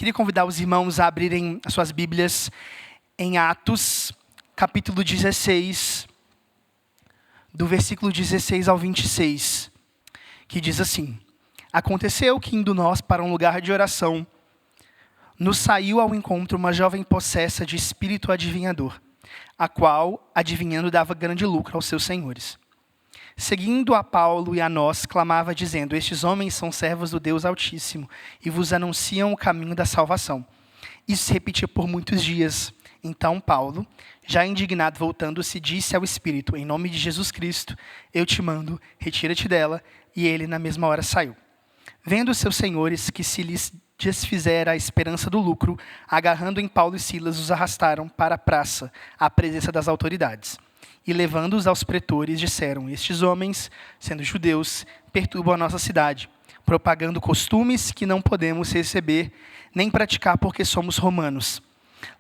queria convidar os irmãos a abrirem as suas Bíblias em Atos, capítulo 16, do versículo 16 ao 26, que diz assim: Aconteceu que, indo nós para um lugar de oração, nos saiu ao encontro uma jovem possessa de espírito adivinhador, a qual, adivinhando, dava grande lucro aos seus senhores. Seguindo a Paulo e a nós, clamava, dizendo: Estes homens são servos do Deus Altíssimo, e vos anunciam o caminho da salvação. Isso se repetia por muitos dias. Então Paulo, já indignado, voltando-se, disse ao Espírito: Em nome de Jesus Cristo, eu te mando, retira-te dela. E ele, na mesma hora, saiu. Vendo os seus senhores que se lhes desfizera a esperança do lucro, agarrando em Paulo e Silas, os arrastaram para a praça, à presença das autoridades. E levando-os aos pretores, disseram: Estes homens, sendo judeus, perturbam a nossa cidade, propagando costumes que não podemos receber, nem praticar porque somos romanos.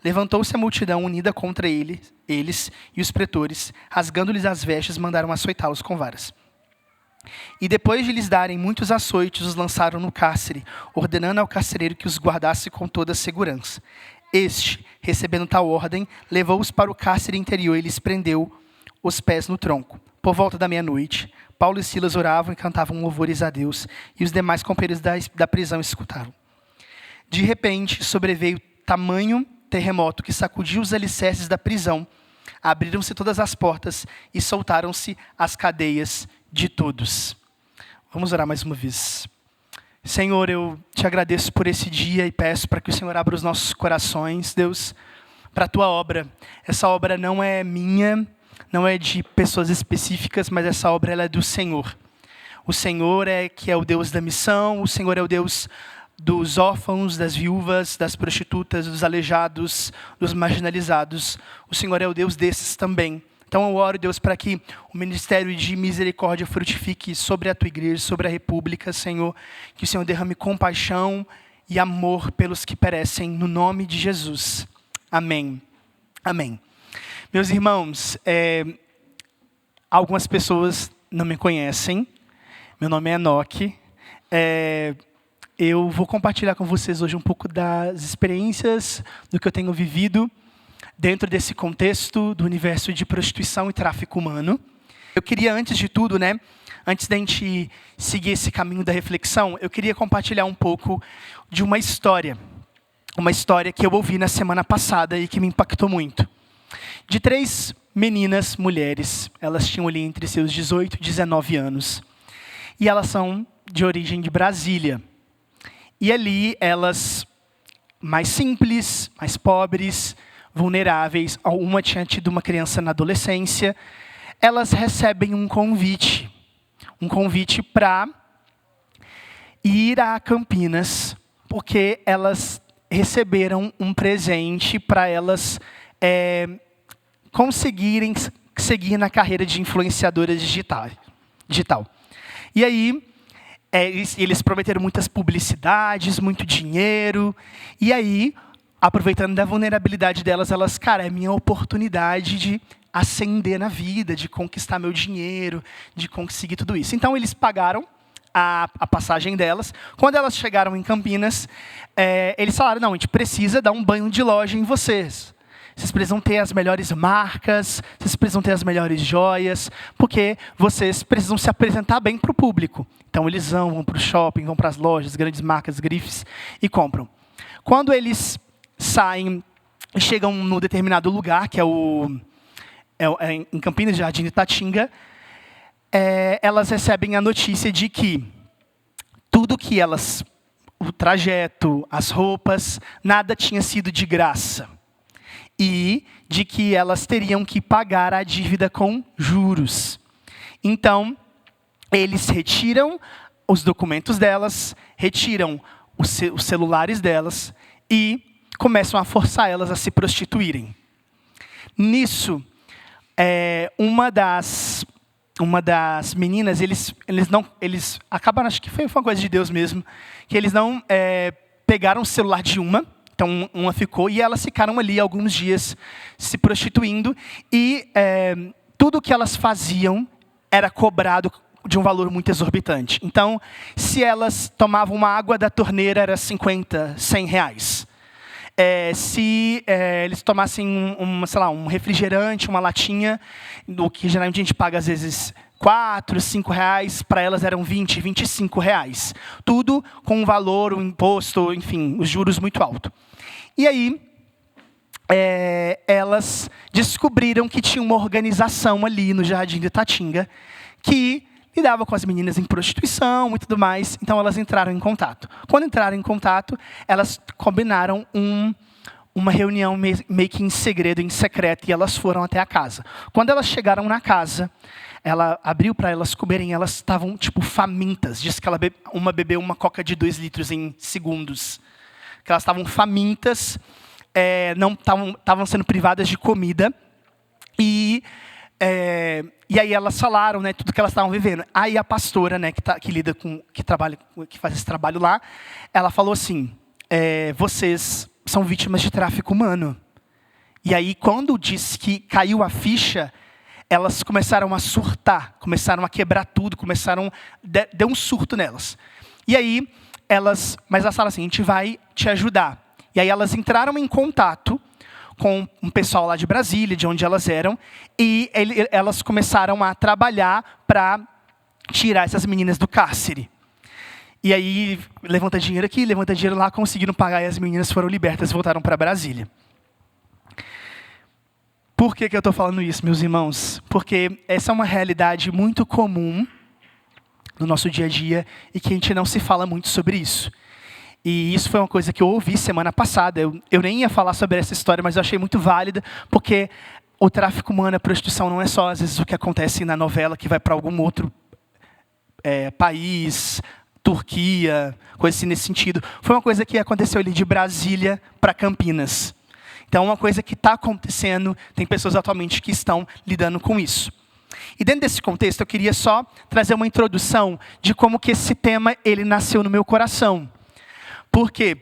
Levantou-se a multidão unida contra eles e os pretores, rasgando-lhes as vestes, mandaram açoitá-los com varas. E depois de lhes darem muitos açoites, os lançaram no cárcere, ordenando ao carcereiro que os guardasse com toda a segurança. Este, recebendo tal ordem, levou-os para o cárcere interior e lhes prendeu os pés no tronco. Por volta da meia-noite, Paulo e Silas oravam e cantavam louvores a Deus, e os demais companheiros da prisão escutavam. De repente, sobreveio tamanho terremoto que sacudiu os alicerces da prisão. Abriram-se todas as portas e soltaram-se as cadeias de todos. Vamos orar mais uma vez. Senhor, eu te agradeço por esse dia e peço para que o Senhor abra os nossos corações, Deus, para a tua obra. Essa obra não é minha, não é de pessoas específicas, mas essa obra ela é do Senhor. O Senhor é que é o Deus da missão, o Senhor é o Deus dos órfãos, das viúvas, das prostitutas, dos aleijados, dos marginalizados. O Senhor é o Deus desses também. Então eu oro, Deus, para que o ministério de misericórdia frutifique sobre a tua igreja, sobre a república, Senhor. Que o Senhor derrame compaixão e amor pelos que perecem, no nome de Jesus. Amém. Amém. Meus irmãos, algumas pessoas não me conhecem. Meu nome é Enoque. Eu vou compartilhar com vocês hoje um pouco das experiências do que eu tenho vivido dentro desse contexto do universo de prostituição e tráfico humano. Eu queria, antes de tudo, antes da gente seguir esse caminho da reflexão, eu queria compartilhar um pouco de uma história que eu ouvi na semana passada e que me impactou muito. De 3 meninas, mulheres, elas tinham ali entre seus 18 e 19 anos, e elas são de origem de Brasília. E ali elas, mais simples, mais pobres, vulneráveis, uma tinha tido uma criança na adolescência, elas recebem um convite para ir a Campinas, porque elas receberam um presente para elas conseguirem seguir na carreira de influenciadora digital. E aí, eles prometeram muitas publicidades, muito dinheiro. E aí, aproveitando da vulnerabilidade delas, é minha oportunidade de ascender na vida, de conquistar meu dinheiro, de conseguir tudo isso. Então, eles pagaram a passagem delas. Quando elas chegaram em Campinas, eles falaram: não, a gente precisa dar um banho de loja em vocês. Vocês precisam ter as melhores marcas, vocês precisam ter as melhores joias, porque vocês precisam se apresentar bem para o público. Então, eles vão para o shopping, vão para as lojas, grandes marcas, grifes, e compram. Quando eles saem e chegam num determinado lugar, que é em Campinas, Jardim de Itatinga, elas recebem a notícia de que tudo que elas, o trajeto, as roupas, nada tinha sido de graça. E de que elas teriam que pagar a dívida com juros. Então, eles retiram os documentos delas, retiram os celulares delas e começam a forçar elas a se prostituírem. Nisso, uma das meninas, eles acabaram, acho que foi uma coisa de Deus mesmo, que eles não pegaram o celular de uma. Então, uma ficou, e elas ficaram ali alguns dias se prostituindo, e tudo que elas faziam era cobrado de um valor muito exorbitante. Então, se elas tomavam uma água da torneira, era 50, 100 reais. Se eles tomassem um refrigerante, uma latinha, o que geralmente a gente paga às vezes 4, 5 reais, para elas eram 20, 25 reais. Tudo com um valor, um imposto, enfim, os juros muito alto. E aí, elas descobriram que tinha uma organização ali no Jardim de Itatinga que lidava com as meninas em prostituição e tudo mais, então elas entraram em contato. Quando entraram em contato, elas combinaram uma reunião meio que em segredo, em secreto, e elas foram até a casa. Quando elas chegaram na casa, ela abriu para elas comerem, elas estavam, tipo, famintas. Diz que uma bebeu uma coca de 2 litros em segundos. Que elas estavam famintas, não estavam sendo privadas de comida, e aí elas falaram, né, tudo que elas estavam vivendo. Aí a pastora, né, que faz esse trabalho lá, ela falou assim: vocês são vítimas de tráfico humano. E aí, quando disse que caiu a ficha, elas começaram a surtar, começaram a quebrar tudo, deu um surto nelas. E aí, elas falaram assim: a gente vai te ajudar. E aí elas entraram em contato com um pessoal lá de Brasília, de onde elas eram, e elas começaram a trabalhar para tirar essas meninas do cárcere. E aí, levanta dinheiro aqui, levanta dinheiro lá, conseguiram pagar, e as meninas foram libertas e voltaram para Brasília. Por que eu estou falando isso, meus irmãos? Porque essa é uma realidade muito comum no nosso dia a dia e que a gente não se fala muito sobre isso. E isso foi uma coisa que eu ouvi semana passada. Eu nem ia falar sobre essa história, mas eu achei muito válida, porque o tráfico humano, a prostituição, não é só, às vezes, o que acontece na novela, que vai para algum outro país, Turquia, coisa assim nesse sentido. Foi uma coisa que aconteceu ali de Brasília para Campinas. Então, é uma coisa que está acontecendo, tem pessoas atualmente que estão lidando com isso. E dentro desse contexto, eu queria só trazer uma introdução de como que esse tema ele nasceu no meu coração. Por quê?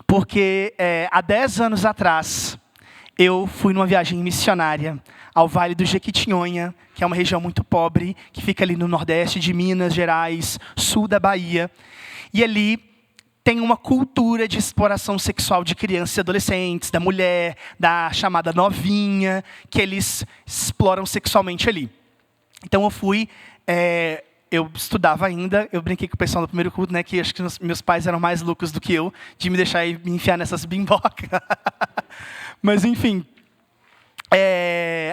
Porque há 10 anos atrás, eu fui numa viagem missionária ao Vale do Jequitinhonha, que é uma região muito pobre, que fica ali no nordeste de Minas Gerais, sul da Bahia. E ali tem uma cultura de exploração sexual de crianças e adolescentes, da mulher, da chamada novinha, que eles exploram sexualmente ali. Então eu fui... eu estudava ainda, eu brinquei com o pessoal no primeiro culto, né, que acho que meus pais eram mais loucos do que eu, de me deixar me enfiar nessas bimbocas. Mas, enfim.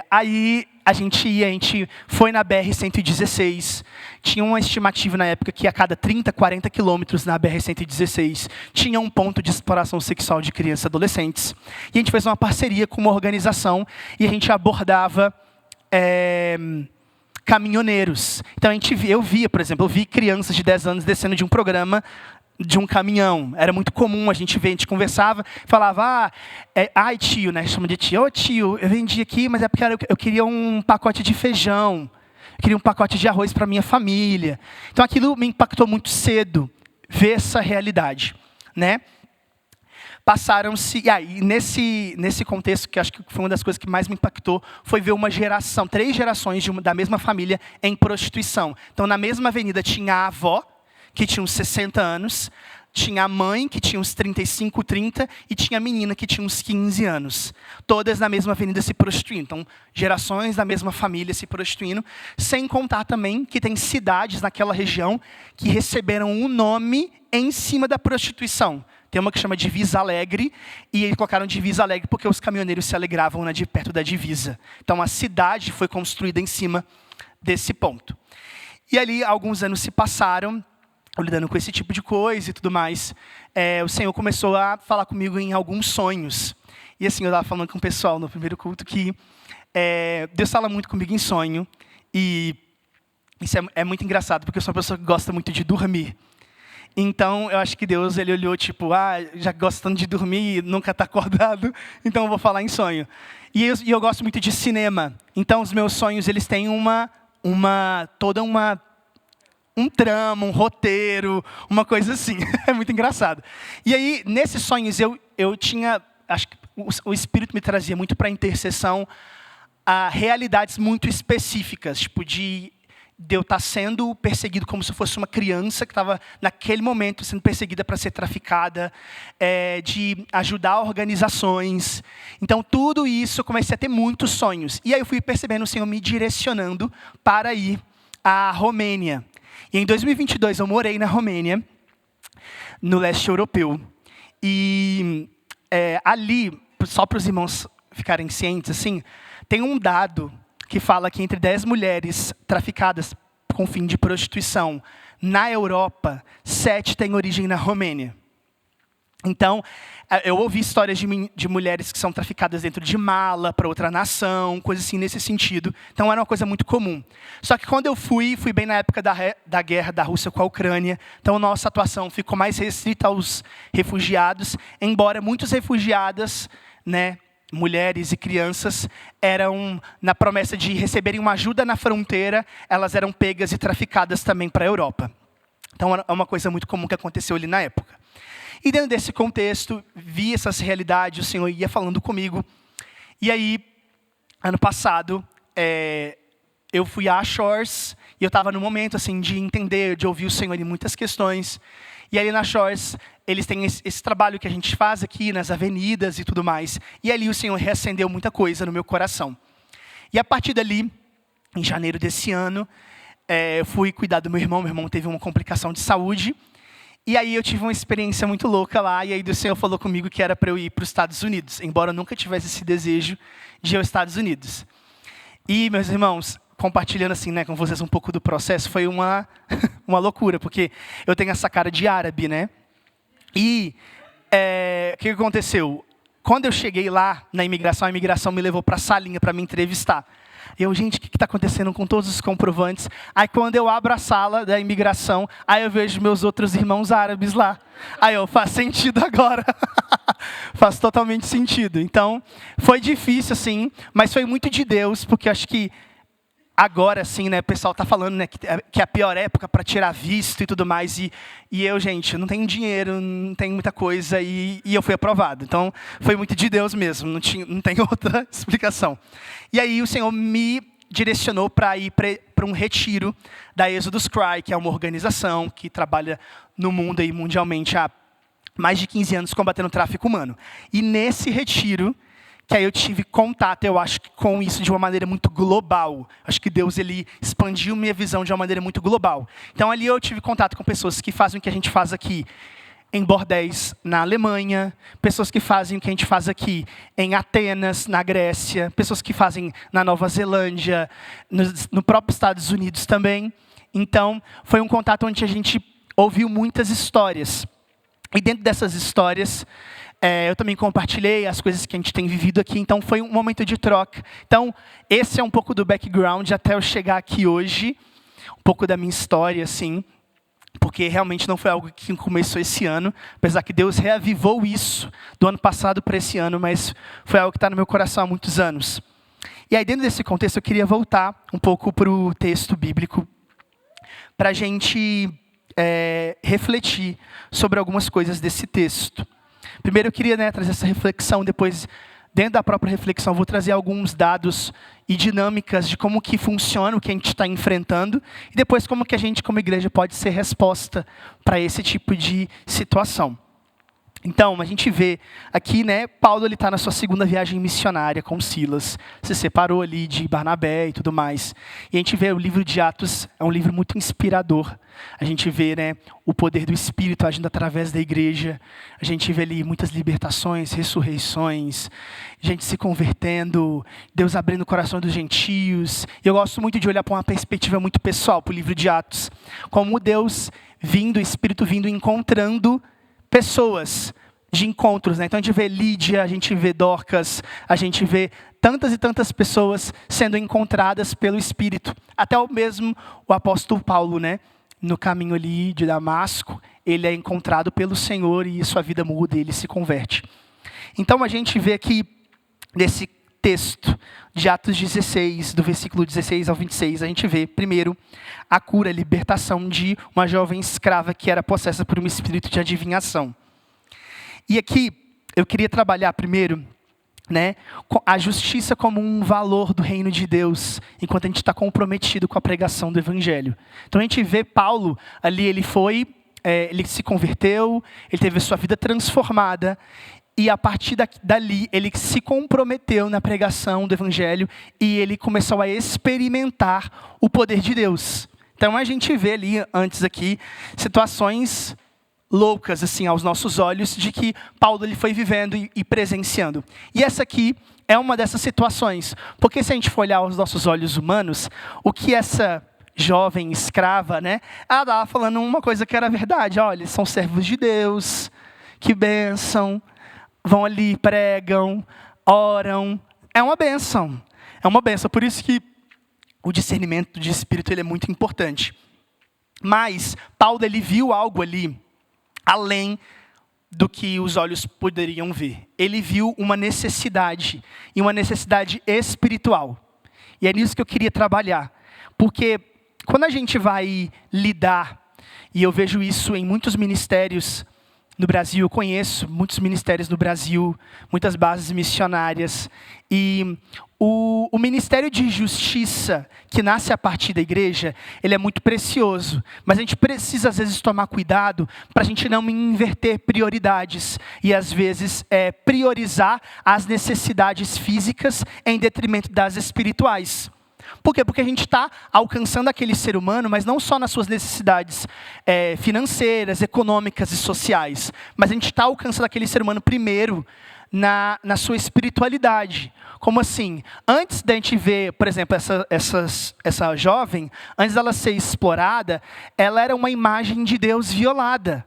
Aí a gente foi na BR-116, tinha uma estimativa na época que a cada 30, 40 quilômetros na BR-116 tinha um ponto de exploração sexual de crianças e adolescentes. E a gente fez uma parceria com uma organização e a gente abordava... caminhoneiros. Então, eu via, por exemplo, crianças de 10 anos descendo de um programa, de um caminhão. Era muito comum, a gente conversava, falava, ai tio, né, chama de tio, tio, eu vendi aqui, mas é porque eu queria um pacote de feijão, eu queria um pacote de arroz para minha família. Então, aquilo me impactou muito cedo, ver essa realidade, né? Passaram-se... E nesse contexto, que acho que foi uma das coisas que mais me impactou, foi ver 3 gerações da mesma família em prostituição. Então, na mesma avenida, tinha a avó, que tinha uns 60 anos, tinha a mãe, que tinha uns 35, 30, e tinha a menina, que tinha uns 15 anos. Todas na mesma avenida se prostituindo. Então, gerações da mesma família se prostituindo, sem contar também que tem cidades naquela região que receberam um nome em cima da prostituição. Tem uma que chama Divisa Alegre, e eles colocaram Divisa Alegre porque os caminhoneiros se alegravam perto da divisa. Então, a cidade foi construída em cima desse ponto. E ali, alguns anos se passaram, eu lidando com esse tipo de coisa e tudo mais. O Senhor começou a falar comigo em alguns sonhos. E assim, eu estava falando com o pessoal no primeiro culto que Deus fala muito comigo em sonho. E isso é muito engraçado, porque eu sou uma pessoa que gosta muito de dormir. Então, eu acho que Deus, ele olhou, tipo, já gostando de dormir e nunca está acordado, então eu vou falar em sonho. E eu gosto muito de cinema. Então, os meus sonhos, eles têm um trama, um roteiro, uma coisa assim. É muito engraçado. E aí, nesses sonhos, eu tinha... Acho que o Espírito me trazia muito para a intercessão a realidades muito específicas, tipo de de eu estar sendo perseguido como se eu fosse uma criança que estava, naquele momento, sendo perseguida para ser traficada, de ajudar organizações. Então, tudo isso, eu comecei a ter muitos sonhos. E aí eu fui percebendo o Senhor me direcionando para ir à Romênia. E em 2022, eu morei na Romênia, no leste europeu. E ali, só para os irmãos ficarem cientes, assim, tem um dado que fala que entre 10 mulheres traficadas com fim de prostituição na Europa, 7 têm origem na Romênia. Então, eu ouvi histórias de mulheres que são traficadas dentro de mala para outra nação, coisas assim nesse sentido. Então, era uma coisa muito comum. Só que quando eu fui bem na época da guerra da Rússia com a Ucrânia. Então, nossa atuação ficou mais restrita aos refugiados, embora muitos refugiadas, né, mulheres e crianças, eram, na promessa de receberem uma ajuda na fronteira, elas eram pegas e traficadas também para a Europa. Então, é uma coisa muito comum que aconteceu ali na época. E dentro desse contexto, vi essas realidades, o Senhor ia falando comigo. E aí, ano passado, eu fui a Shores, e eu estava no momento assim, de entender, de ouvir o Senhor em muitas questões. E ali na Shores, eles têm esse trabalho que a gente faz aqui, nas avenidas e tudo mais. E ali o Senhor reacendeu muita coisa no meu coração. E a partir dali, em janeiro desse ano, eu fui cuidar do meu irmão. Meu irmão teve uma complicação de saúde. E aí eu tive uma experiência muito louca lá. E aí o Senhor falou comigo que era para eu ir para os Estados Unidos. Embora eu nunca tivesse esse desejo de ir aos Estados Unidos. E, meus irmãos, compartilhando assim, né, com vocês um pouco do processo, foi uma loucura, porque eu tenho essa cara de árabe, né? E o que aconteceu? Quando eu cheguei lá na imigração, a imigração me levou para a salinha para me entrevistar. Eu, gente, o que está acontecendo com todos os comprovantes? Aí quando eu abro a sala da imigração, aí eu vejo meus outros irmãos árabes lá. Aí faz sentido agora. Faz totalmente sentido. Então, foi difícil, assim, mas foi muito de Deus, porque eu acho que agora, assim, né, o pessoal está falando, né, que é a pior época para tirar visto e tudo mais. E eu, gente, não tenho dinheiro, não tenho muita coisa, e eu fui aprovado. Então, foi muito de Deus mesmo, não tem outra explicação. E aí o Senhor me direcionou para ir para um retiro da Exodus Cry, que é uma organização que trabalha no mundo e mundialmente há mais de 15 anos combatendo o tráfico humano. E nesse retiro, que aí eu tive contato, eu acho, com isso de uma maneira muito global. Acho que Deus, ele expandiu minha visão de uma maneira muito global. Então, ali eu tive contato com pessoas que fazem o que a gente faz aqui em bordéis na Alemanha, pessoas que fazem o que a gente faz aqui em Atenas, na Grécia, pessoas que fazem na Nova Zelândia, no próprio Estados Unidos também. Então, foi um contato onde a gente ouviu muitas histórias. E dentro dessas histórias, eu também compartilhei as coisas que a gente tem vivido aqui, então foi um momento de troca. Então, esse é um pouco do background até eu chegar aqui hoje, um pouco da minha história, assim, porque realmente não foi algo que começou esse ano, apesar que Deus reavivou isso do ano passado para esse ano, mas foi algo que está no meu coração há muitos anos. E aí, dentro desse contexto, eu queria voltar um pouco para o texto bíblico, para a gente refletir sobre algumas coisas desse texto. Primeiro eu queria, né, trazer essa reflexão, depois, dentro da própria reflexão, eu vou trazer alguns dados e dinâmicas de como que funciona o que a gente está enfrentando, e depois como que a gente, como igreja, pode ser resposta para esse tipo de situação. Então, a gente vê aqui, né, Paulo está na sua segunda viagem missionária com Silas, se separou ali de Barnabé e tudo mais. E a gente vê o livro de Atos, é um livro muito inspirador. A gente vê, né, o poder do Espírito agindo através da igreja. A gente vê ali muitas libertações, ressurreições, gente se convertendo, Deus abrindo o coração dos gentios. E eu gosto muito de olhar para uma perspectiva muito pessoal para o livro de Atos, como Deus vindo, o Espírito vindo, encontrando pessoas de encontros, né? Então a gente vê Lídia, a gente vê Dorcas, a gente vê tantas e tantas pessoas sendo encontradas pelo Espírito. Até o mesmo o apóstolo Paulo, né? No caminho ali de Damasco, ele é encontrado pelo Senhor e sua vida muda e ele se converte. Então a gente vê aqui nesse texto de Atos 16, do versículo 16 ao 26, a gente vê, primeiro, a cura, a libertação de uma jovem escrava que era possessa por um espírito de adivinhação. E aqui, eu queria trabalhar primeiro né, a justiça como um valor do reino de Deus, enquanto a gente está comprometido com a pregação do evangelho. Então a gente vê Paulo ali, ele se converteu, ele teve a sua vida transformada, e a partir dali ele se comprometeu na pregação do evangelho, e ele começou a experimentar o poder de Deus. Então a gente vê ali, antes aqui, situações loucas, assim, aos nossos olhos, de que Paulo ele foi vivendo e presenciando. E essa aqui é uma dessas situações. Porque se a gente for olhar aos nossos olhos humanos, o que essa jovem escrava, né? Ela estava falando uma coisa que era verdade. Olha, eles são servos de Deus, que bênção, vão ali, pregam, oram. É uma bênção. É uma bênção. Por isso que o discernimento de espírito ele é muito importante. Mas Paulo ele viu algo ali além do que os olhos poderiam ver. Ele viu uma necessidade, e uma necessidade espiritual. E é nisso que eu queria trabalhar. Porque quando a gente vai lidar, e eu vejo isso em muitos ministérios no Brasil, eu conheço muitos ministérios no Brasil, muitas bases missionárias, e o ministério de justiça que nasce a partir da igreja, ele é muito precioso, mas a gente precisa às vezes tomar cuidado para a gente não inverter prioridades e às vezes priorizar as necessidades físicas em detrimento das espirituais. Por quê? Porque a gente está alcançando aquele ser humano, mas não só nas suas necessidades financeiras, econômicas e sociais, mas a gente está alcançando aquele ser humano primeiro na sua espiritualidade. Como assim? Antes da gente ver, por exemplo, essa jovem, antes dela ser explorada, ela era uma imagem de Deus violada.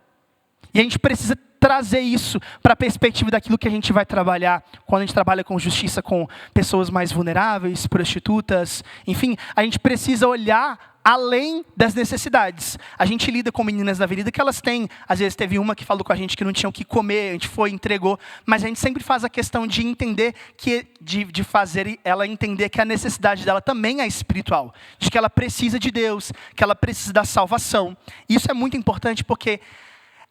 E a gente precisa trazer isso para a perspectiva daquilo que a gente vai trabalhar quando a gente trabalha com justiça com pessoas mais vulneráveis, prostitutas, enfim, a gente precisa olhar além das necessidades. A gente lida com meninas da avenida que elas têm, às vezes teve uma que falou com a gente que não tinha o que comer, a gente foi, entregou, mas a gente sempre faz a questão de entender, de fazer ela entender que a necessidade dela também é espiritual, de que ela precisa de Deus, que ela precisa da salvação. Isso é muito importante porque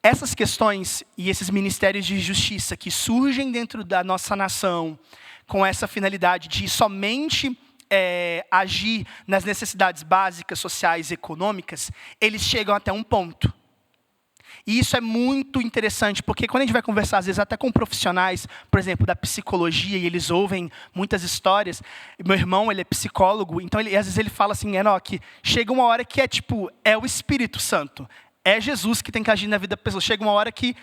essas questões e esses ministérios de justiça que surgem dentro da nossa nação, com essa finalidade de somente agir nas necessidades básicas, sociais e econômicas, eles chegam até um ponto. E isso é muito interessante, porque quando a gente vai conversar, às vezes, até com profissionais, por exemplo, da psicologia, e eles ouvem muitas histórias. Meu irmão, ele é psicólogo, então às vezes ele fala assim, Enoque, chega uma hora que é o Espírito Santo. É Jesus que tem que agir na vida da pessoa. Chega uma hora que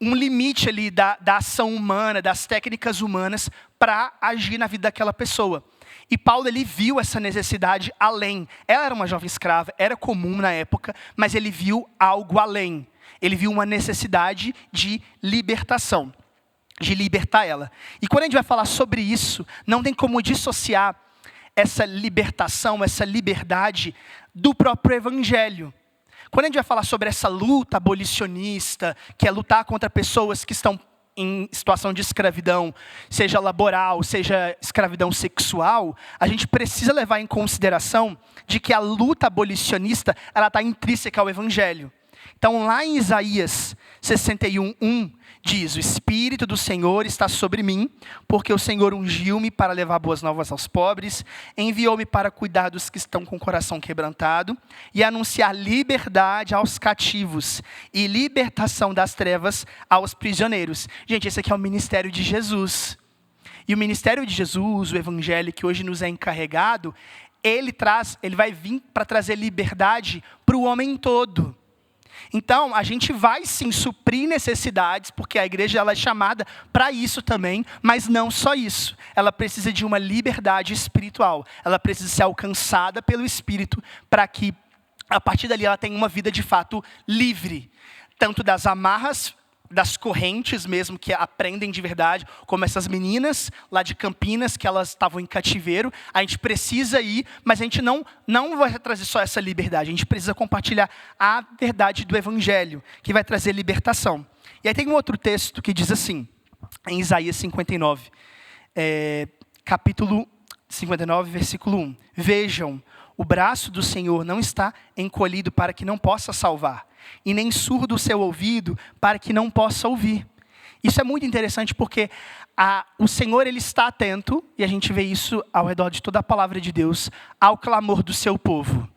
um limite ali da ação humana, das técnicas humanas, para agir na vida daquela pessoa. E Paulo, ele viu essa necessidade além. Ela era uma jovem escrava, era comum na época, mas ele viu algo além. Ele viu uma necessidade de libertação, de libertar ela. E quando a gente vai falar sobre isso, não tem como dissociar essa libertação, essa liberdade do próprio evangelho. Quando a gente vai falar sobre essa luta abolicionista, que é lutar contra pessoas que estão em situação de escravidão, seja laboral, seja escravidão sexual, a gente precisa levar em consideração de que a luta abolicionista ela está intrínseca ao evangelho. Então, lá em Isaías 61:1, diz, o Espírito do Senhor está sobre mim, porque o Senhor ungiu-me para levar boas novas aos pobres, enviou-me para cuidar dos que estão com o coração quebrantado e anunciar liberdade aos cativos e libertação das trevas aos prisioneiros. Gente, esse aqui é o ministério de Jesus. E o ministério de Jesus, o evangelho que hoje nos é encarregado, ele vai vir para trazer liberdade para o homem todo. Então, a gente vai sim suprir necessidades, porque a igreja ela é chamada para isso também, mas não só isso. Ela precisa de uma liberdade espiritual. Ela precisa ser alcançada pelo Espírito para que, a partir dali, ela tenha uma vida de fato livre. Tanto das amarras, das correntes mesmo, que aprendem de verdade, como essas meninas lá de Campinas, que elas estavam em cativeiro. A gente precisa ir, mas a gente não vai trazer só essa liberdade. A gente precisa compartilhar a verdade do evangelho, que vai trazer libertação. E aí tem um outro texto que diz assim, em Isaías 59, capítulo 59, versículo 1. Vejam, o braço do Senhor não está encolhido para que não possa salvar, e nem surdo o seu ouvido para que não possa ouvir. Isso é muito interessante porque o Senhor ele está atento, e a gente vê isso ao redor de toda a palavra de Deus, ao clamor do seu povo.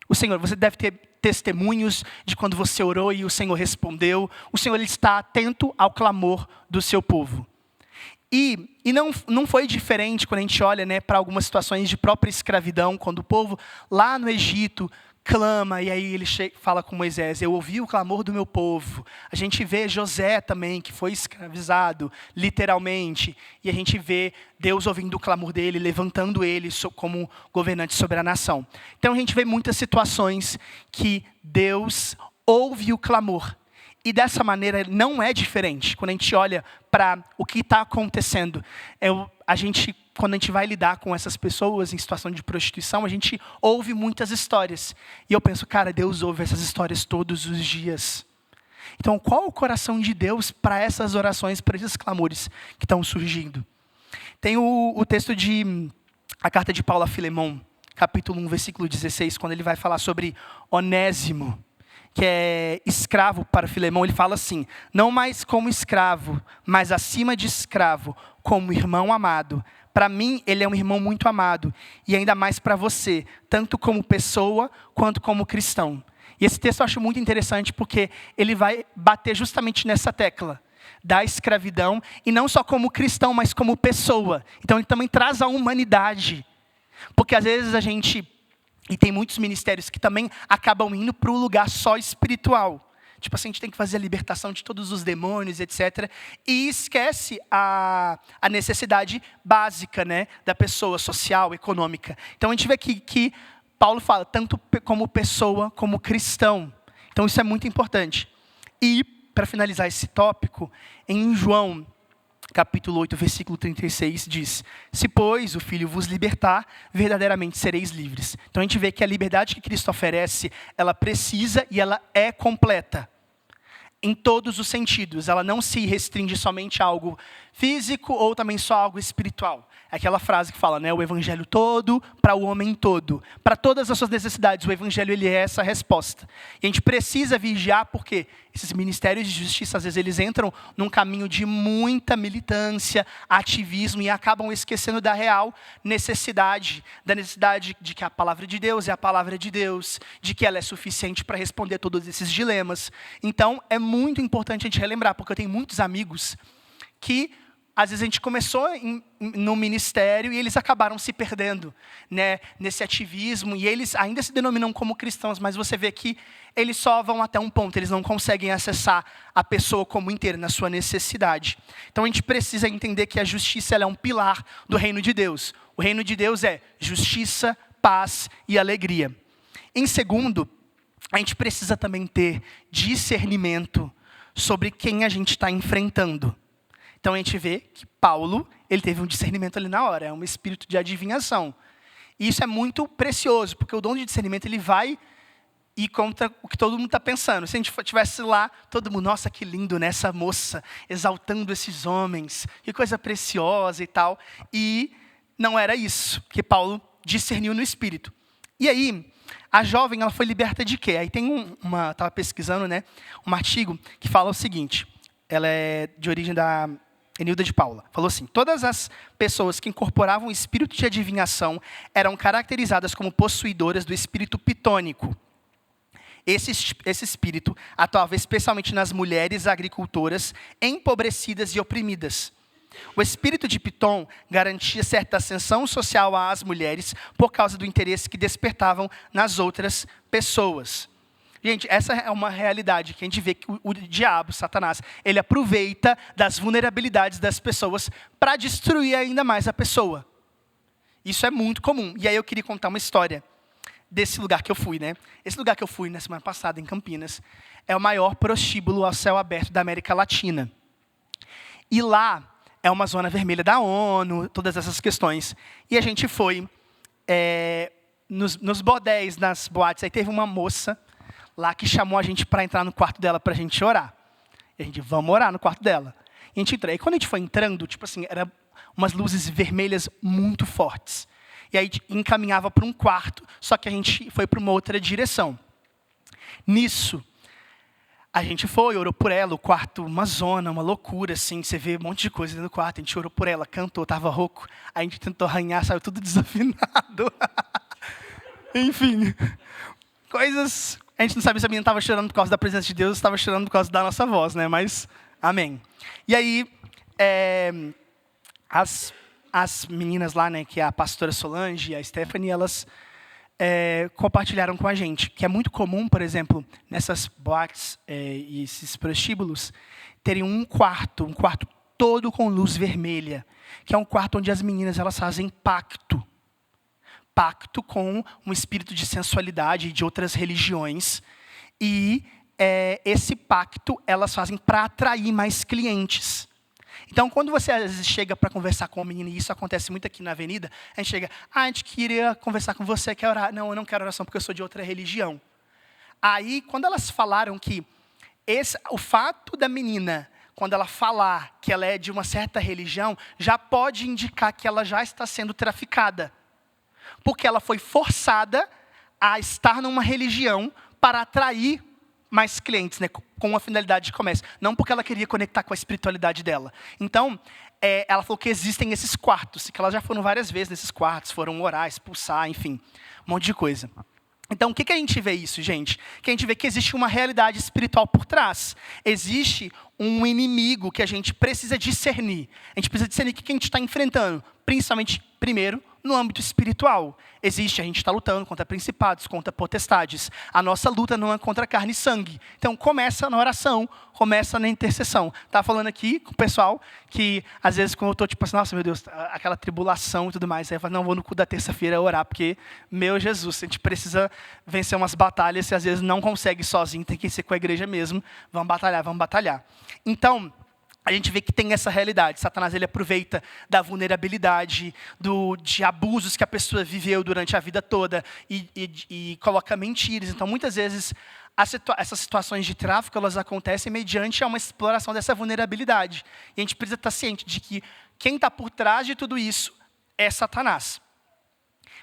O Senhor, você deve ter testemunhos de quando você orou e o Senhor respondeu. O Senhor ele está atento ao clamor do seu povo. E não foi diferente quando a gente olha, né, para algumas situações de própria escravidão, quando o povo lá no Egito clama, e aí ele fala com Moisés, eu ouvi o clamor do meu povo. A gente vê José também, que foi escravizado, literalmente, e a gente vê Deus ouvindo o clamor dele, levantando ele como governante sobre a nação. Então a gente vê muitas situações que Deus ouve o clamor. E dessa maneira não é diferente. Quando a gente olha para o que está acontecendo, quando a gente vai lidar com essas pessoas em situação de prostituição, a gente ouve muitas histórias. E eu penso, cara, Deus ouve essas histórias todos os dias. Então, qual o coração de Deus para essas orações, para esses clamores que estão surgindo? Tem o texto a carta de Paulo a Filemon, capítulo 1, versículo 16, quando ele vai falar sobre Onésimo, que é escravo para Filemão. Ele fala assim, não mais como escravo, mas acima de escravo, como irmão amado. Para mim, ele é um irmão muito amado, e ainda mais para você, tanto como pessoa, quanto como cristão. E esse texto eu acho muito interessante, porque ele vai bater justamente nessa tecla da escravidão, e não só como cristão, mas como pessoa. Então ele também traz a humanidade. Porque às vezes e tem muitos ministérios que também acabam indo para o lugar só espiritual. Tipo assim, a gente tem que fazer a libertação de todos os demônios, etc. E esquece a necessidade básica, né, da pessoa, social, econômica. Então a gente vê que Paulo fala, tanto como pessoa, como cristão. Então isso é muito importante. E, para finalizar esse tópico, em João, capítulo 8, versículo 36, diz, se, pois, o Filho vos libertar, verdadeiramente sereis livres. Então a gente vê que a liberdade que Cristo oferece, ela precisa e ela é completa. Em todos os sentidos. Ela não se restringe somente a algo físico ou também só a algo espiritual. É aquela frase que fala, né, o evangelho todo para o homem todo. Para todas as suas necessidades, o evangelho ele é essa resposta. E a gente precisa vigiar porque esses ministérios de justiça, às vezes, eles entram num caminho de muita militância, ativismo, e acabam esquecendo da real necessidade, de que a palavra de Deus é a palavra de Deus, de que ela é suficiente para responder a todos esses dilemas. Então, é muito importante a gente relembrar, porque eu tenho muitos amigos que, às vezes, a gente começou no ministério e eles acabaram se perdendo, né, nesse ativismo, e eles ainda se denominam como cristãos, mas você vê que eles só vão até um ponto, eles não conseguem acessar a pessoa como inteira, na sua necessidade. Então a gente precisa entender que a justiça ela é um pilar do reino de Deus. O reino de Deus é justiça, paz e alegria. Em segundo, a gente precisa também ter discernimento sobre quem a gente está enfrentando. Então a gente vê que Paulo, ele teve um discernimento ali na hora, é um espírito de adivinhação. E isso é muito precioso, porque o dom de discernimento ele vai ir contra o que todo mundo está pensando. Se a gente estivesse lá, todo mundo, nossa, que lindo, né, essa moça, exaltando esses homens, que coisa preciosa e tal. E não era isso, que Paulo discerniu no espírito. E aí, a jovem, ela foi liberta de quê? Aí tem estava pesquisando, né, um artigo que fala o seguinte, ela é de origem da Enilda de Paula, falou assim, todas as pessoas que incorporavam o espírito de adivinhação eram caracterizadas como possuidoras do espírito pitônico. Esse espírito atuava especialmente nas mulheres agricultoras empobrecidas e oprimidas. O espírito de Pitom garantia certa ascensão social às mulheres por causa do interesse que despertavam nas outras pessoas. Gente, essa é uma realidade que a gente vê que o diabo, Satanás, ele aproveita das vulnerabilidades das pessoas para destruir ainda mais a pessoa. Isso é muito comum. E aí eu queria contar uma história desse lugar que eu fui, né? Esse lugar que eu fui na semana passada, em Campinas, é o maior prostíbulo ao céu aberto da América Latina. E lá é uma zona vermelha da ONU, todas essas questões. E a gente foi nos bordéis, nas boates. Aí teve uma moça lá que chamou a gente para entrar no quarto dela para a gente orar. E a gente, vamos orar no quarto dela. E a gente entrou. E quando a gente foi entrando, tipo assim, eram umas luzes vermelhas muito fortes. E aí encaminhava para um quarto, só que a gente foi para uma outra direção. Nisso, A gente foi, orou por ela, o quarto, uma zona, uma loucura, assim, você vê um monte de coisa dentro do quarto, a gente orou por ela, cantou, tava rouco, a gente tentou arranhar, saiu tudo desafinado. Enfim, coisas... A gente não sabe se a menina estava chorando por causa da presença de Deus ou estava chorando por causa da nossa voz, né? Mas, amém. E aí, as meninas lá, né, que é a pastora Solange e a Stephanie, elas compartilharam com a gente, que é muito comum, por exemplo, nessas boates e esses prostíbulos, terem um quarto todo com luz vermelha, que é um quarto onde as meninas elas fazem pacto com um espírito de sensualidade de outras religiões, e esse pacto elas fazem para atrair mais clientes. Então, quando você às vezes chega para conversar com uma menina, e isso acontece muito aqui na avenida, a gente chega, a gente queria conversar com você, quer orar? Não, eu não quero oração porque eu sou de outra religião. Aí, quando elas falaram que o fato da menina, quando ela falar que ela é de uma certa religião, já pode indicar que ela já está sendo traficada. Porque ela foi forçada a estar numa religião para atrair mais clientes, né, com a finalidade de comércio. Não porque ela queria conectar com a espiritualidade dela. Então, ela falou que existem esses quartos, que elas já foram várias vezes nesses quartos, foram orar, expulsar, enfim, um monte de coisa. Então, o que a gente vê isso, gente? Que a gente vê que existe uma realidade espiritual por trás. Existe um inimigo que a gente precisa discernir. A gente precisa discernir o que a gente está enfrentando. Principalmente, primeiro, no âmbito espiritual. A gente está lutando contra principados, contra potestades. A nossa luta não é contra carne e sangue. Então, começa na oração, começa na intercessão. Estava falando aqui com o pessoal que, às vezes, quando eu estou tipo assim, nossa, meu Deus, aquela tribulação e tudo mais, aí eu falo, não, vou no cu da terça-feira orar, porque, meu Jesus, a gente precisa vencer umas batalhas e, às vezes, não consegue sozinho, tem que ser com a igreja mesmo. Vamos batalhar, vamos batalhar. Então, a gente vê que tem essa realidade. Satanás ele aproveita da vulnerabilidade, de abusos que a pessoa viveu durante a vida toda e coloca mentiras. Então, muitas vezes, essas situações de tráfico elas acontecem mediante uma exploração dessa vulnerabilidade. E a gente precisa estar ciente de que quem está por trás de tudo isso é Satanás.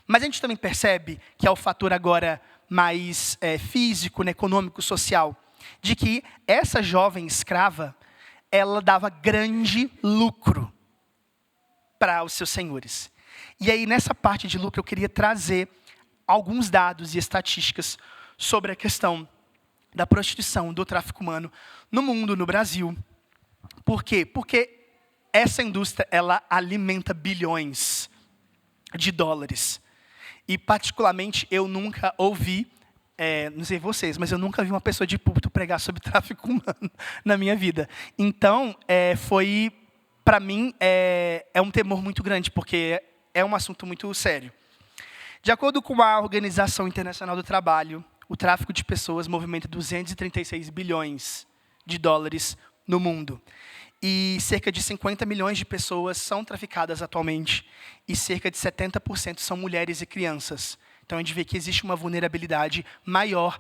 Mas a gente também percebe que é o fator agora mais físico, né, econômico, social, de que essa jovem escrava ela dava grande lucro para os seus senhores. E aí, nessa parte de lucro, eu queria trazer alguns dados e estatísticas sobre a questão da prostituição, do tráfico humano no mundo, no Brasil. Por quê? Porque essa indústria, ela alimenta bilhões de dólares. E, particularmente, eu nunca ouvi, não sei vocês, mas eu nunca vi uma pessoa de púlpito pregar sobre tráfico humano na minha vida. Então, foi, para mim, um temor muito grande, porque é um assunto muito sério. De acordo com a Organização Internacional do Trabalho, o tráfico de pessoas movimenta 236 bilhões de dólares no mundo. E cerca de 50 milhões de pessoas são traficadas atualmente, e cerca de 70% são mulheres e crianças. Então, a gente vê que existe uma vulnerabilidade maior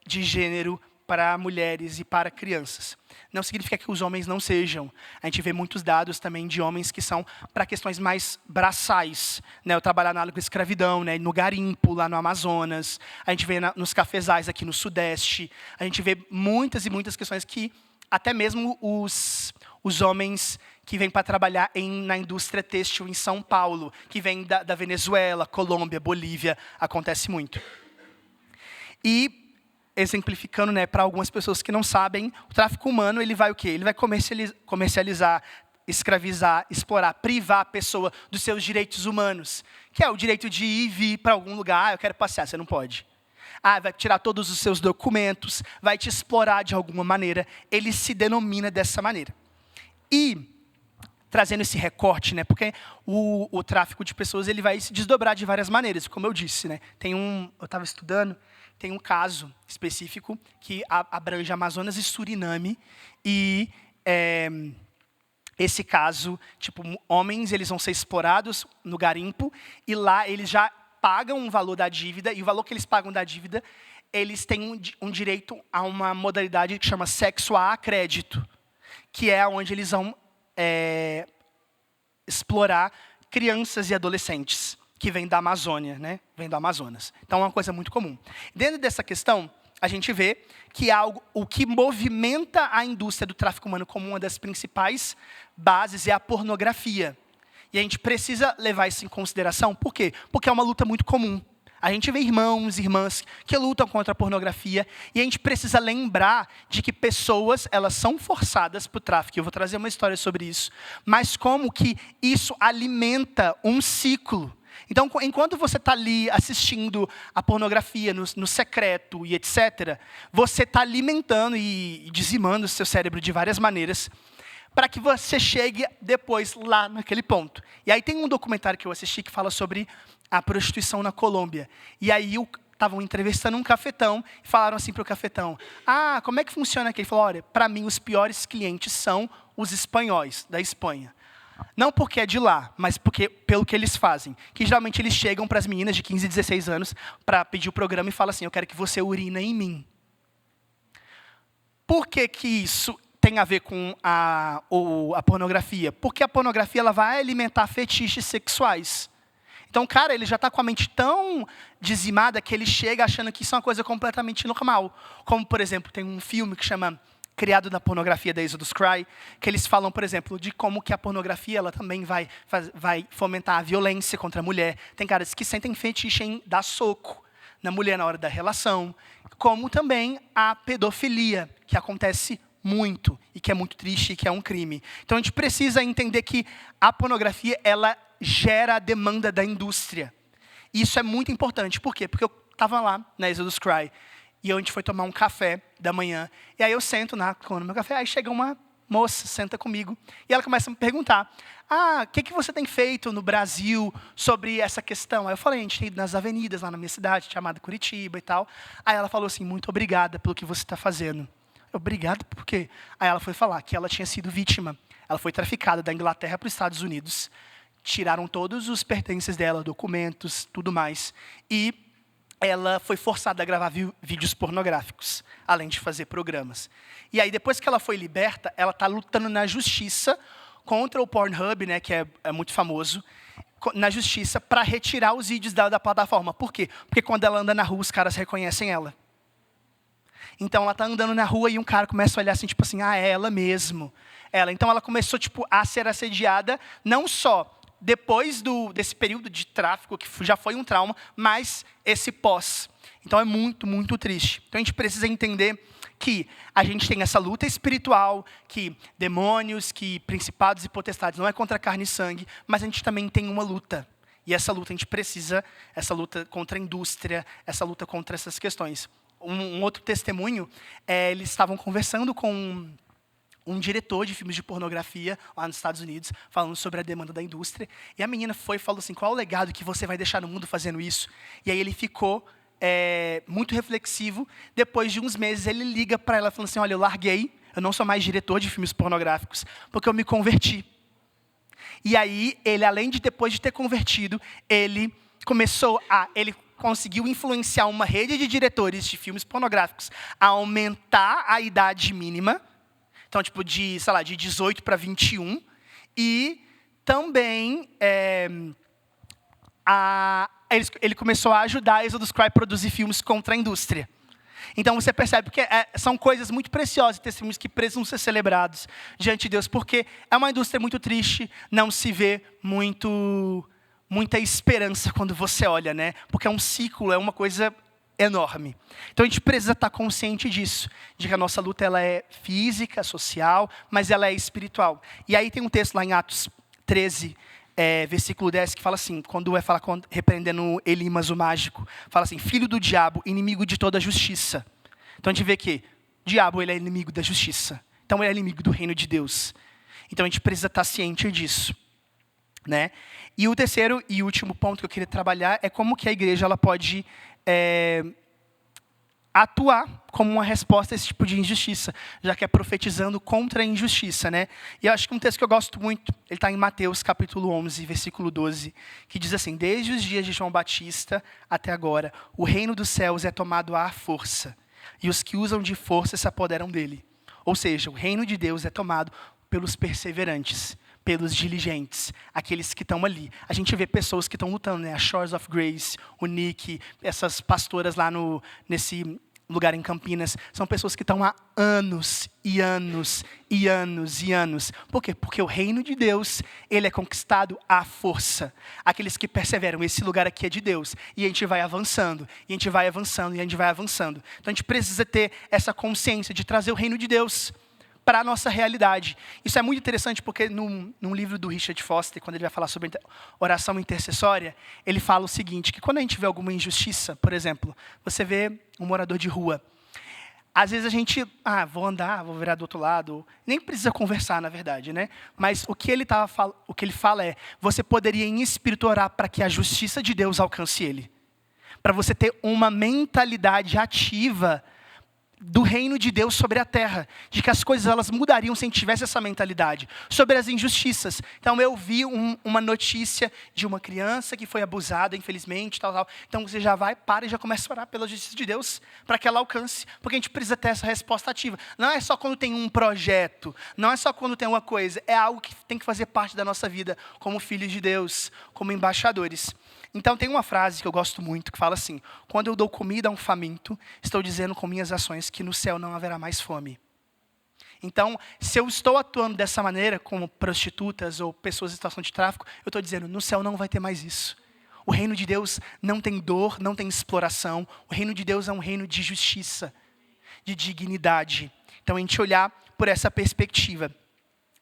de gênero para mulheres e para crianças. Não significa que os homens não sejam. A gente vê muitos dados também de homens que são para questões mais braçais. Né? Eu trabalho na área da escravidão, né? No garimpo, lá no Amazonas. A gente vê nos cafezais aqui no Sudeste. A gente vê muitas e muitas questões que até mesmo os homens que vêm para trabalhar na indústria têxtil em São Paulo, que vêm da Venezuela, Colômbia, Bolívia, acontece muito. E, exemplificando, né, para algumas pessoas que não sabem, o tráfico humano ele vai o quê? Ele vai comercializar, escravizar, explorar, privar a pessoa dos seus direitos humanos, que é o direito de ir e vir para algum lugar. Eu quero passear, você não pode. Vai tirar todos os seus documentos, vai te explorar de alguma maneira. Ele se denomina dessa maneira. E, trazendo esse recorte, né, porque o tráfico de pessoas ele vai se desdobrar de várias maneiras, como eu disse. Né, eu estava estudando, tem um caso específico que abrange Amazonas e Suriname. E esse caso, tipo, homens eles vão ser explorados no garimpo, e lá eles já pagam um valor da dívida, e o valor que eles pagam da dívida, eles têm um direito a uma modalidade que chama sexo a crédito, que é onde eles vão explorar crianças e adolescentes que vêm da Amazônia, né? Vêm do Amazonas. Então, é uma coisa muito comum. Dentro dessa questão, a gente vê que o que movimenta a indústria do tráfico humano como uma das principais bases é a pornografia. E a gente precisa levar isso em consideração. Por quê? Porque é uma luta muito comum. A gente vê irmãos e irmãs que lutam contra a pornografia e a gente precisa lembrar de que pessoas, elas são forçadas para o tráfico. Eu vou trazer uma história sobre isso. Mas como que isso alimenta um ciclo. Então, enquanto você está ali assistindo a pornografia no secreto e etc., você está alimentando e dizimando o seu cérebro de várias maneiras para que você chegue depois lá naquele ponto. E aí tem um documentário que eu assisti que fala sobre a prostituição na Colômbia. E aí estavam entrevistando um cafetão e falaram assim para o cafetão, como é que funciona aqui? Ele falou, olha, para mim os piores clientes são os espanhóis, da Espanha. Não porque é de lá, mas pelo que eles fazem. Que geralmente eles chegam para as meninas de 15, 16 anos para pedir o programa e falam assim, eu quero que você urina em mim. Por que isso tem a ver com a pornografia? Porque a pornografia ela vai alimentar fetiches sexuais. Então, cara, ele já está com a mente tão dizimada que ele chega achando que isso é uma coisa completamente normal. Como, por exemplo, tem um filme que chama Criado na Pornografia, da Exodus Cry, que eles falam, por exemplo, de como que a pornografia ela também vai fomentar a violência contra a mulher. Tem caras que sentem fetiche em dar soco na mulher na hora da relação. Como também a pedofilia, que acontece muito, e que é muito triste, e que é um crime. Então, a gente precisa entender que a pornografia, ela gera a demanda da indústria. E isso é muito importante. Por quê? Porque eu estava lá na Exodus Cry, e a gente foi tomar um café da manhã, e aí eu sento no meu café, aí chega uma moça, senta comigo, e ela começa a me perguntar, o que você tem feito no Brasil sobre essa questão? Aí eu falei, a gente tem ido nas avenidas lá na minha cidade, chamada Curitiba e tal. Aí ela falou assim, muito obrigada pelo que você está fazendo. Obrigado por quê? Aí ela foi falar que ela tinha sido vítima. Ela foi traficada da Inglaterra para os Estados Unidos. Tiraram todos os pertences dela, documentos, tudo mais. E ela foi forçada a gravar vídeos pornográficos, além de fazer programas. E aí, depois que ela foi liberta, ela está lutando na justiça contra o Pornhub, né, que é muito famoso, na justiça para retirar os vídeos dela da plataforma. Por quê? Porque quando ela anda na rua, os caras reconhecem ela. Então, ela está andando na rua e um cara começa a olhar assim, tipo assim, é ela mesmo. Então, ela começou a ser assediada, não só depois desse período de tráfico, que já foi um trauma, mas esse pós. Então, é muito, muito triste. Então, a gente precisa entender que a gente tem essa luta espiritual, que demônios, que principados e potestades não é contra carne e sangue, mas a gente também tem uma luta. E essa luta a gente precisa, essa luta contra a indústria, essa luta contra essas questões. Um outro testemunho, eles estavam conversando com um diretor de filmes de pornografia lá nos Estados Unidos, falando sobre a demanda da indústria. E a menina foi e falou assim, qual é o legado que você vai deixar no mundo fazendo isso? E aí ele ficou muito reflexivo. Depois de uns meses, ele liga para ela falando assim, olha, eu larguei, eu não sou mais diretor de filmes pornográficos, porque eu me converti. E aí, ele, além de depois de ter convertido, ele conseguiu influenciar uma rede de diretores de filmes pornográficos a aumentar a idade mínima, então, tipo, de 18 para 21, e também ele começou a ajudar a Exodus Cry a produzir filmes contra a indústria. Então, você percebe que são coisas muito preciosas, testemunhos que precisam ser celebrados diante de Deus, porque é uma indústria muito triste, não se vê muita esperança quando você olha, né? Porque é um ciclo, é uma coisa enorme. Então, a gente precisa estar consciente disso, de que a nossa luta ela é física, social, mas ela é espiritual. E aí tem um texto lá em Atos 13, versículo 10, que fala assim, quando vai falar repreendendo Elimas, o mágico, fala assim, filho do diabo, inimigo de toda a justiça. Então, a gente vê que o diabo ele é inimigo da justiça. Então, ele é inimigo do reino de Deus. Então, a gente precisa estar ciente disso. Né? E o terceiro e último ponto que eu queria trabalhar é como que a igreja ela pode atuar como uma resposta a esse tipo de injustiça, já que é profetizando contra a injustiça. Né? E eu acho que um texto que eu gosto muito, ele está em Mateus capítulo 11, versículo 12, que diz assim, desde os dias de João Batista até agora, o reino dos céus é tomado à força, e os que usam de força se apoderam dele. Ou seja, o reino de Deus é tomado pelos perseverantes, pelos diligentes, aqueles que estão ali. A gente vê pessoas que estão lutando, né? A Shores of Grace, o Nick, essas pastoras lá nesse lugar em Campinas, são pessoas que estão há anos e anos e anos e anos. Por quê? Porque o reino de Deus, ele é conquistado à força. Aqueles que perseveram, esse lugar aqui é de Deus. E a gente vai avançando, e a gente vai avançando, e a gente vai avançando. Então a gente precisa ter essa consciência de trazer o reino de Deus para a nossa realidade. Isso é muito interessante porque num livro do Richard Foster, quando ele vai falar sobre oração intercessória, ele fala o seguinte, que quando a gente vê alguma injustiça, por exemplo, você vê um morador de rua, às vezes a gente, vou andar, vou virar do outro lado, nem precisa conversar, na verdade, né? Mas o que ele fala é, você poderia em espírito orar para que a justiça de Deus alcance ele. Para você ter uma mentalidade ativa do reino de Deus sobre a terra, de que as coisas elas mudariam se a gente tivesse essa mentalidade, sobre as injustiças. Então eu vi uma notícia de uma criança que foi abusada, infelizmente, tal. Então você já vai, para e já começa a orar pela justiça de Deus, para que ela alcance, porque a gente precisa ter essa resposta ativa. Não é só quando tem um projeto, não é só quando tem uma coisa, é algo que tem que fazer parte da nossa vida, como filhos de Deus, como embaixadores. Então tem uma frase que eu gosto muito, que fala assim, quando eu dou comida a um faminto, estou dizendo com minhas ações que no céu não haverá mais fome. Então, se eu estou atuando dessa maneira, como prostitutas ou pessoas em situação de tráfico, eu estou dizendo, no céu não vai ter mais isso. O reino de Deus não tem dor, não tem exploração. O reino de Deus é um reino de justiça, de dignidade. Então, a gente olhar por essa perspectiva.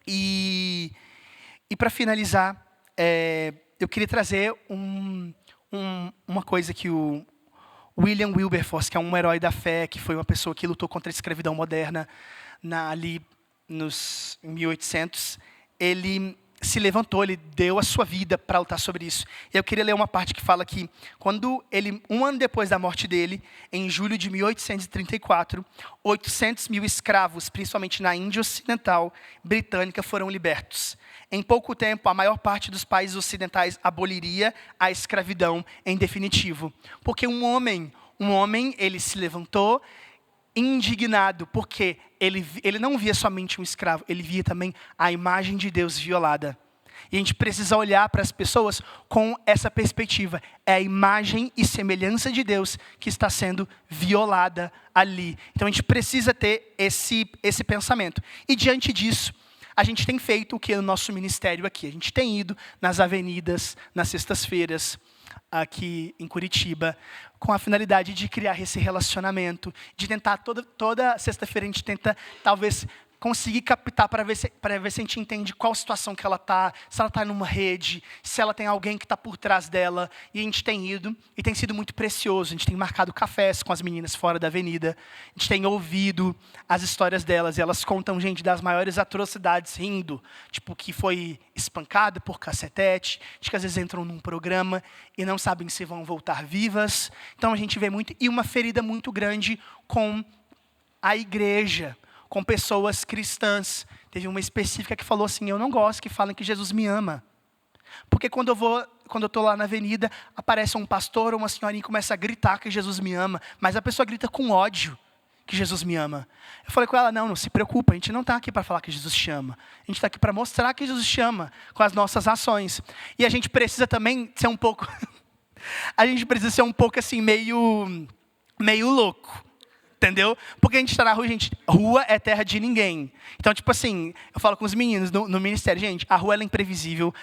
E para finalizar, eu queria trazer uma coisa que o William Wilberforce, que é um herói da fé, que foi uma pessoa que lutou contra a escravidão moderna ali em 1800, ele se levantou, ele deu a sua vida para lutar sobre isso. E eu queria ler uma parte que fala que, quando ele, um ano depois da morte dele, em julho de 1834, 800 mil escravos, principalmente na Índia Ocidental britânica, foram libertos. Em pouco tempo, a maior parte dos países ocidentais aboliria a escravidão em definitivo. Porque um homem, ele se levantou indignado, porque ele não via somente um escravo, ele via também a imagem de Deus violada. E a gente precisa olhar para as pessoas com essa perspectiva. É a imagem e semelhança de Deus que está sendo violada ali. Então a gente precisa ter esse pensamento. E diante disso, a gente tem feito o que no nosso ministério aqui? A gente tem ido nas avenidas, nas sextas-feiras, aqui em Curitiba, com a finalidade de criar esse relacionamento, de tentar, toda sexta-feira a gente tenta, talvez, conseguir captar para ver se a gente entende qual situação que ela está, se ela está numa rede, se ela tem alguém que está por trás dela. E a gente tem ido, e tem sido muito precioso. A gente tem marcado cafés com as meninas fora da avenida. A gente tem ouvido as histórias delas, e elas contam, gente, das maiores atrocidades, rindo. Tipo, que foi espancada por cacetete, de que às vezes entram num programa e não sabem se vão voltar vivas. Então a gente vê muito, e uma ferida muito grande com a igreja, com pessoas cristãs. Teve uma específica que falou assim, eu não gosto que falem que Jesus me ama. Porque quando eu estou lá na avenida, aparece um pastor ou uma senhorinha e começa a gritar que Jesus me ama, mas a pessoa grita com ódio que Jesus me ama. Eu falei com ela, não se preocupa, a gente não está aqui para falar que Jesus te ama. A gente está aqui para mostrar que Jesus te ama com as nossas ações. E a gente precisa também ser um pouco... a gente precisa ser um pouco assim, meio louco. Entendeu? Porque a gente está na rua, gente, rua é terra de ninguém. Então, tipo assim, eu falo com os meninos no ministério, gente, a rua ela é imprevisível.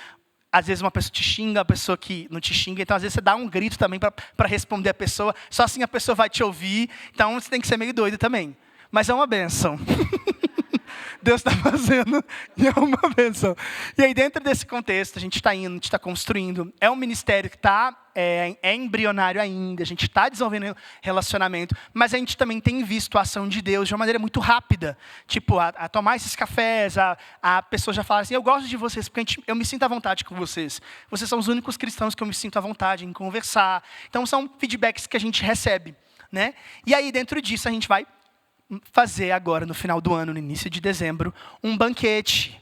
Às vezes uma pessoa te xinga, a pessoa que não te xinga. Então, às vezes você dá um grito também para responder a pessoa. Só assim a pessoa vai te ouvir. Então, você tem que ser meio doido também. Mas é uma bênção. Deus está fazendo e é uma bênção. E aí, dentro desse contexto, a gente está indo, a gente está construindo. É um ministério que está embrionário ainda, a gente está desenvolvendo relacionamento, mas a gente também tem visto a ação de Deus de uma maneira muito rápida. Tipo, a tomar esses cafés, a pessoa já fala assim, eu gosto de vocês, porque eu me sinto à vontade com vocês. Vocês são os únicos cristãos que eu me sinto à vontade em conversar. Então, são feedbacks que a gente recebe, né? E aí, dentro disso, a gente vai fazer agora, no final do ano, no início de dezembro, um banquete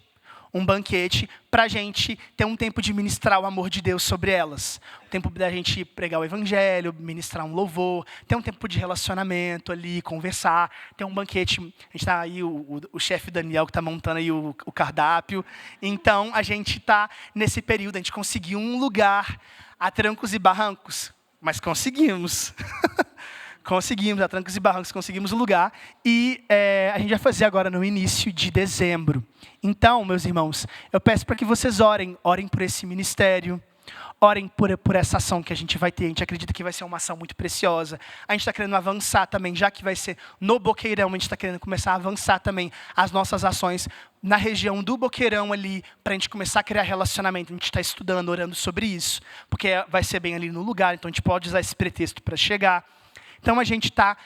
para a gente ter um tempo de ministrar o amor de Deus sobre elas. Um tempo da gente pregar o evangelho, ministrar um louvor, ter um tempo de relacionamento ali, conversar, ter um banquete. A gente está aí, o chefe Daniel que está montando aí o cardápio. Então, a gente está nesse período, a gente conseguiu um lugar a trancos e barrancos, mas conseguimos. Conseguimos, a trancos e barrancos, conseguimos o lugar. E a gente vai fazer agora no início de dezembro. Então, meus irmãos, eu peço para que vocês orem por esse ministério. Orem por essa ação que a gente vai ter. A gente acredita que vai ser uma ação muito preciosa. A gente está querendo avançar também, já que vai ser no Boqueirão, a gente está querendo começar a avançar também as nossas ações na região do Boqueirão ali, para a gente começar a criar relacionamento. A gente está estudando, orando sobre isso, porque vai ser bem ali no lugar, então a gente pode usar esse pretexto para chegar. Então a gente está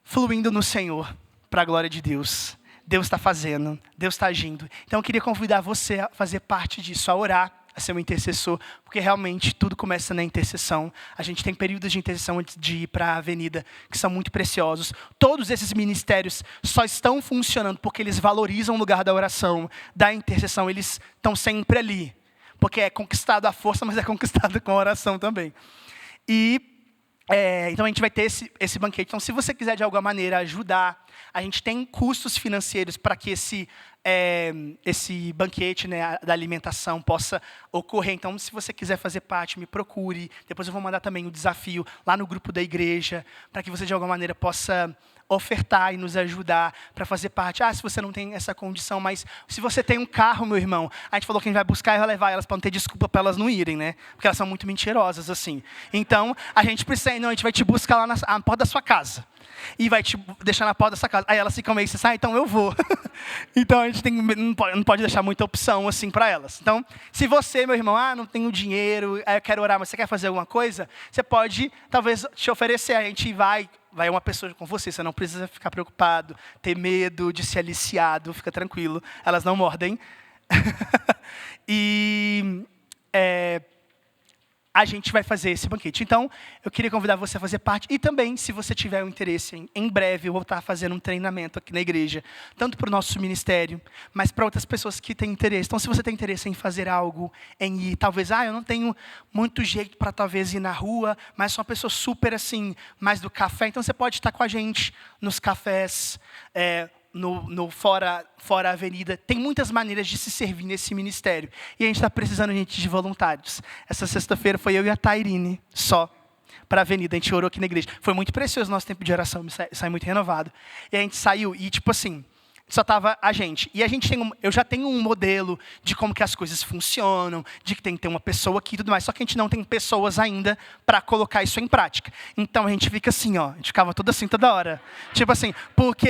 fluindo no Senhor, para a glória de Deus. Deus está fazendo, Deus está agindo. Então eu queria convidar você a fazer parte disso, a orar, a ser um intercessor, porque realmente tudo começa na intercessão. A gente tem períodos de intercessão antes de ir para a avenida, que são muito preciosos. Todos esses ministérios só estão funcionando porque eles valorizam o lugar da oração, da intercessão. Eles estão sempre ali, porque é conquistado a força, mas é conquistado com a oração também. Então a gente vai ter esse banquete. Então, se você quiser de alguma maneira ajudar, a gente tem custos financeiros para que esse banquete, né, da alimentação possa ocorrer. Então, se você quiser fazer parte, me procure. Depois eu vou mandar também o desafio lá no grupo da igreja, para que você de alguma maneira possa ofertar e nos ajudar para fazer parte. Se você não tem essa condição, mas se você tem um carro, meu irmão, a gente falou que a gente vai buscar e vai levar elas para não ter desculpa para elas não irem, né? Porque elas são muito mentirosas, assim. Então, a gente precisa, não, a gente vai te buscar lá na porta da sua casa. E vai te deixar na porta da sua casa. Aí elas ficam meio assim, então eu vou. Então a gente não pode deixar muita opção assim para elas. Então, se você, meu irmão, não tenho dinheiro, eu quero orar, mas você quer fazer alguma coisa, você pode, talvez, te oferecer. A gente vai uma pessoa com você não precisa ficar preocupado, ter medo de ser aliciado, fica tranquilo, elas não mordem. A gente vai fazer esse banquete. Então, eu queria convidar você a fazer parte. E também, se você tiver um interesse, em breve eu vou estar fazendo um treinamento aqui na igreja, tanto para o nosso ministério, mas para outras pessoas que têm interesse. Então, se você tem interesse em fazer algo, em ir, talvez, eu não tenho muito jeito para talvez ir na rua, mas sou uma pessoa super assim, mais do café. Então, você pode estar com a gente nos cafés, no fora a avenida. Tem muitas maneiras de se servir nesse ministério. E a gente está precisando, de voluntários. Essa sexta-feira foi eu e a Tairine, só, para a avenida. A gente orou aqui na igreja. Foi muito precioso o nosso tempo de oração, saí muito renovado. E a gente saiu e, só estava a gente. E eu já tenho um modelo de como que as coisas funcionam, de que tem que ter uma pessoa aqui e tudo mais, só que a gente não tem pessoas ainda para colocar isso em prática. Então a gente fica assim, a gente ficava tudo assim toda hora. Porque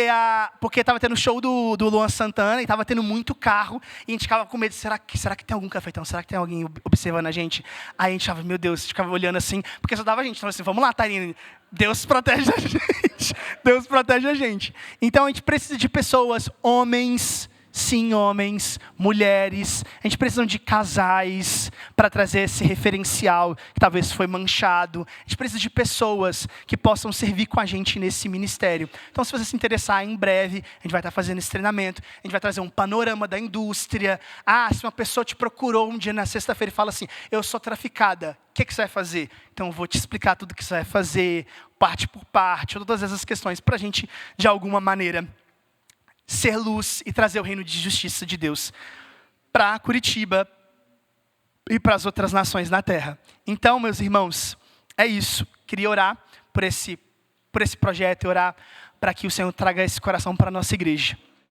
estava tendo o show do Luan Santana e estava tendo muito carro, e a gente ficava com medo, será que tem algum cafetão? Será que tem alguém observando a gente? Aí a gente ficava, meu Deus, a gente ficava olhando assim, porque só dava a gente. Então assim, vamos lá, Tairine, Deus protege a gente. Deus protege a gente. Então a gente precisa de pessoas, homens, sim, homens, mulheres. A gente precisa de casais para trazer esse referencial que talvez foi manchado. A gente precisa de pessoas que possam servir com a gente nesse ministério. Então, se você se interessar, em breve, a gente vai estar fazendo esse treinamento. A gente vai trazer um panorama da indústria. Se uma pessoa te procurou um dia na sexta-feira e fala assim, eu sou traficada, o que você vai fazer? Então, eu vou te explicar tudo o que você vai fazer, parte por parte, todas essas questões, para a gente, de alguma maneira, ser luz e trazer o reino de justiça de Deus para Curitiba e para as outras nações na terra. Então, meus irmãos, é isso. Queria orar por esse projeto e orar para que o Senhor traga esse coração para a nossa igreja.